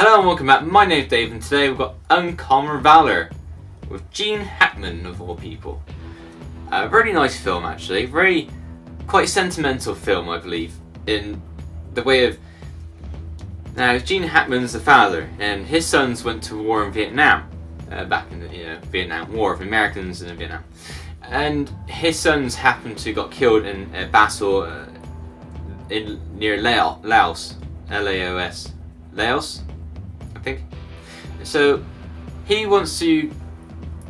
Hello and welcome back. My name's Dave and today we've got Uncommon Valor with Gene Hackman of all people. A really nice film actually, quite sentimental film I believe, in the way of... Now Gene Hackman's the father and his sons went to war in Vietnam, back in the Vietnam War, of Americans in Vietnam. And his sons happened to got killed in a battle near Laos, L-A-O-S, Laos, I think. So he wants to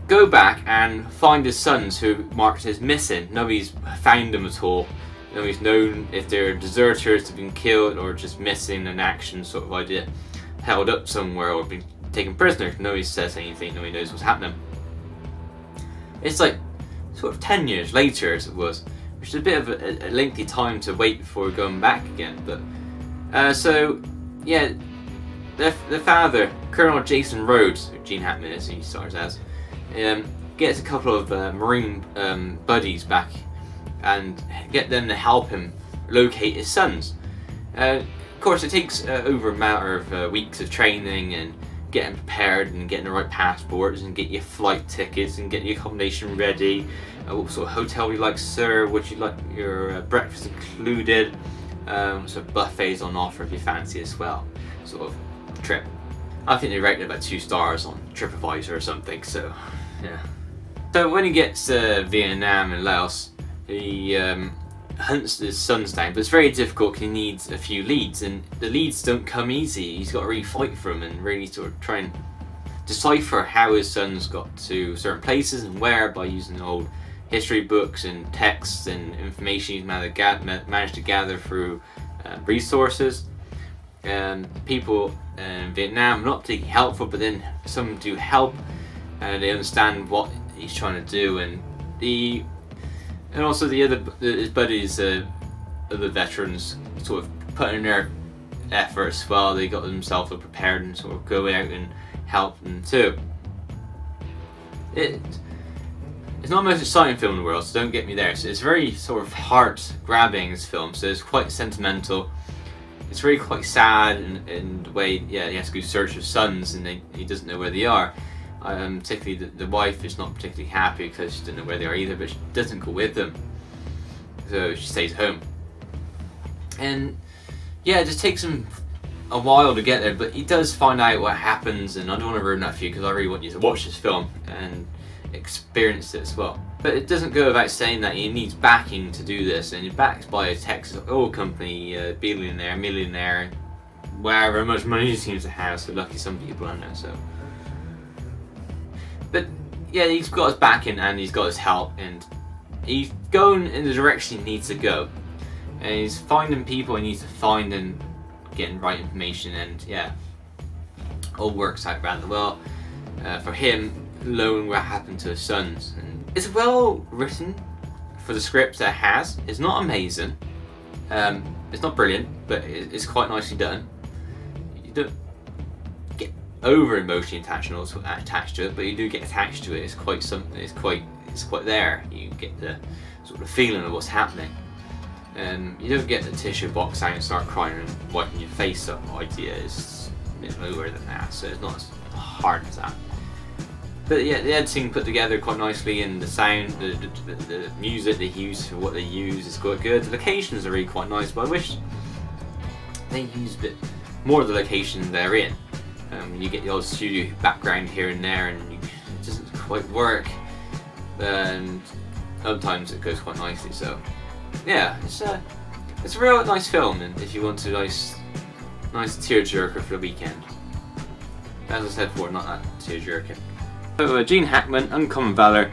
go back and find his sons who marked as missing. Nobody's found them at all. Nobody's known if they're deserters, have been killed, or just missing in action sort of idea, held up somewhere or been taken prisoner. Nobody says anything, nobody knows what's happening. It's like sort of 10 years later as it was, which is a bit of a lengthy time to wait before going back again. But so yeah, the father, Colonel Jason Rhodes, who Gene Hackman is, he stars as, gets a couple of Marine buddies back and get them to help him locate his sons. Of course, it takes over a matter of weeks of training and getting prepared and getting the right passports and get your flight tickets and get your accommodation ready. What sort of hotel would you like, sir? Would you like your breakfast included? So buffets on offer if you fancy as well. Sort of trip. I think they rated about 2 stars on TripAdvisor or something. So yeah. So when he gets to Vietnam and Laos, he hunts his sons down, but it's very difficult because he needs a few leads, and the leads don't come easy. He's got to really fight for them and really sort of try and decipher how his sons got to certain places and where by using old history books and texts and information he's managed to gather through resources. People in Vietnam are not particularly helpful, but then some do help and they understand what he's trying to do, and also his buddies, other veterans, sort of put in their efforts while they got themselves prepared and sort of go out and help them too. It's not the most exciting film in the world, so don't get me there. So it's very sort of heart-grabbing, this film, so it's quite sentimental. It's really quite sad in the way, yeah, he has to go search his sons and he doesn't know where they are. Particularly the wife is not particularly happy because she doesn't know where they are either, but she doesn't go with them, so she stays home. And yeah, it just takes him a while to get there, but he does find out what happens, and I don't want to ruin that for you because I really want you to watch this film and experience it as well. But it doesn't go without saying that he needs backing to do this, and he's backed by a Texas oil company, billionaire, millionaire, wherever much money he seems to have, so lucky some people I know. So, but yeah, he's got his backing and he's got his help, and he's going in the direction he needs to go, and he's finding people he needs to find and getting right information, and yeah, all works out rather well for him, knowing what happened to his sons. And it's well written for the script that it has. It's not amazing, it's not brilliant, but it's quite nicely done. You don't get over emotionally attached to it, but you do get attached to it. It's quite something. It's quite there. You get the sort of feeling of what's happening. You don't get the tissue box out and start crying and wiping your face up idea. It's a bit lower than that, so it's not as hard as that. But yeah, the editing put together quite nicely, and the sound, the music they use for what they use is quite good. The locations are really quite nice, but I wish they used a bit more of the location they're in. You get the old studio background here and there, and it doesn't quite work. And sometimes it goes quite nicely. So yeah, it's a real nice film, and if you want a nice tearjerker for the weekend. As I said before, not that tearjerker. So Gene Hackman, Uncommon Valor.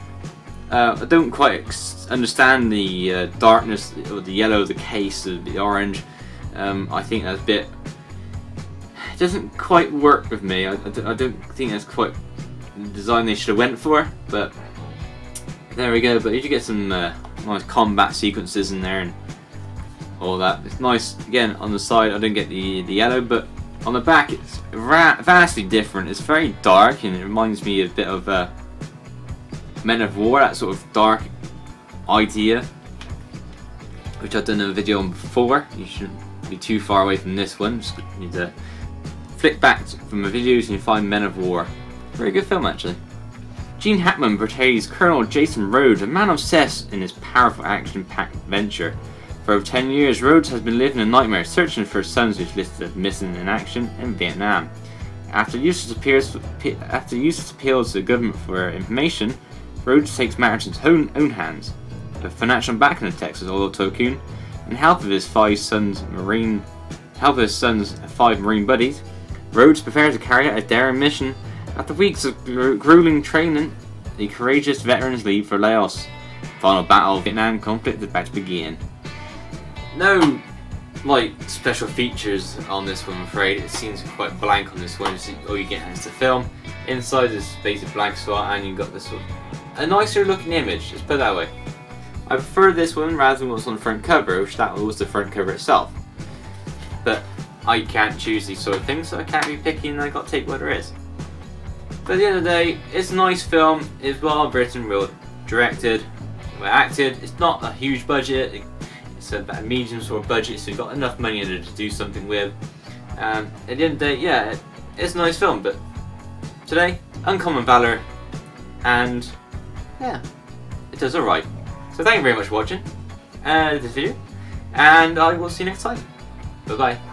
I don't quite understand the darkness, or the yellow of the case, or the orange. I think that's a bit... It doesn't quite work with me. I don't think that's quite the design they should have went for, but there we go. But you do get some nice combat sequences in there and all that. It's nice. Again, on the side I don't get the yellow, but on the back it's vastly different. It's very dark and it reminds me a bit of Men of War, that sort of dark idea, which I've done a video on before. You shouldn't be too far away from this one, just need to Flick back from the videos and you find Men of War. Very good film actually. Gene Hackman portrays Colonel Jason Rhodes, a man obsessed in his powerful action-packed adventure. For over 10 years, Rhodes has been living a nightmare searching for his sons who's listed as missing in action in Vietnam. After useless appeals to the government for information, Rhodes takes matters in his own hands. With financial backing of Texas oil tycoon and help of his five Marine buddies, Rhodes prepares to carry out a daring mission. After weeks of grueling training, the courageous veterans leave for Laos. Final battle of Vietnam conflict is about to begin. No special features on this one, I'm afraid. It seems quite blank on this one. All you get is the film. Inside is basic blank spot, and you've got this one. A nicer looking image, let's put it that way. I prefer this one rather than what's on the front cover, which that was the front cover itself. But I can't choose these sort of things, so I can't be picky and I got to take what there is. But at the end of the day, it's a nice film, it's well written, well directed, well acted. It's not a huge budget, it's about a medium sort of budget, so you've got enough money in it to do something with. At the end of the day, yeah, it's a nice film, but today, Uncommon Valor, and yeah, it does alright. So thank you very much for watching this video, and I will see you next time. Bye bye.